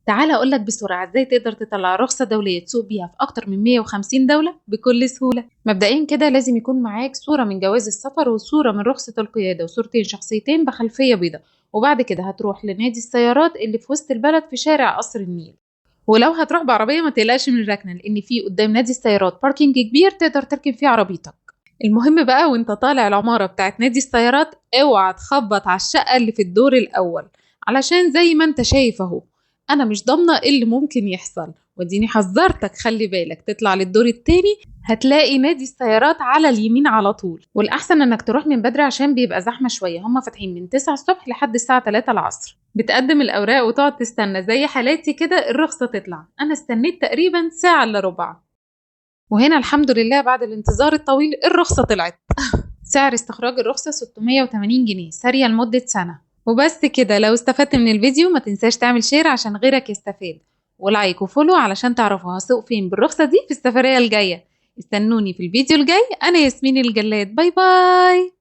تعالى أقولك بسرعة ازاي تقدر تطلع رخصة دولية تسوق بيها في أكتر من 150 دولة بكل سهولة. مبدئيا كده لازم يكون معاك صورة من جواز السفر وصورة من رخصة القيادة وصورتين شخصيتين بخلفية بيضاء، وبعد كده هتروح لنادي السيارات اللي في وسط البلد في شارع قصر النيل. ولو هتروح بعربية ما تقلقش من الركنة، لأن في قدام نادي السيارات باركينج كبير تقدر تركن فيه عربيتك. المهم بقى وانت طالع العمارة بتاعت نادي السيارات اوعى تخبط على الشقة اللي في الدور الأول، علشان زي ما انت شايف اهو انا مش ضامنة ايه اللي ممكن يحصل، وديني حذرتك خلي بالك. تطلع للدور التاني هتلاقي نادي السيارات على اليمين على طول، والأحسن انك تروح من بدري عشان بيبقى زحمة شوية، هما فاتحين من 9 الصبح لحد الساعة 3 العصر. بتقدم الأوراق وتقعد تستنى زي حالاتي كده الرخصة تطلع. أنا استنيت تقريبا ساعة إلا ربع، وهنا الحمد لله بعد الانتظار الطويل الرخصة طلعت. سعر استخراج الرخصة 680 جنيه سارية لمدة سنة. وبس كده، لو استفدت من الفيديو ما تنساش تعمل شير عشان غيرك يستفاد، ولايك وفولو علشان تعرفوا هسوق فين بالرخصة دي في السفرية الجاية. استنوني في الفيديو الجاي. أنا ياسمين الجلاد، باي باي.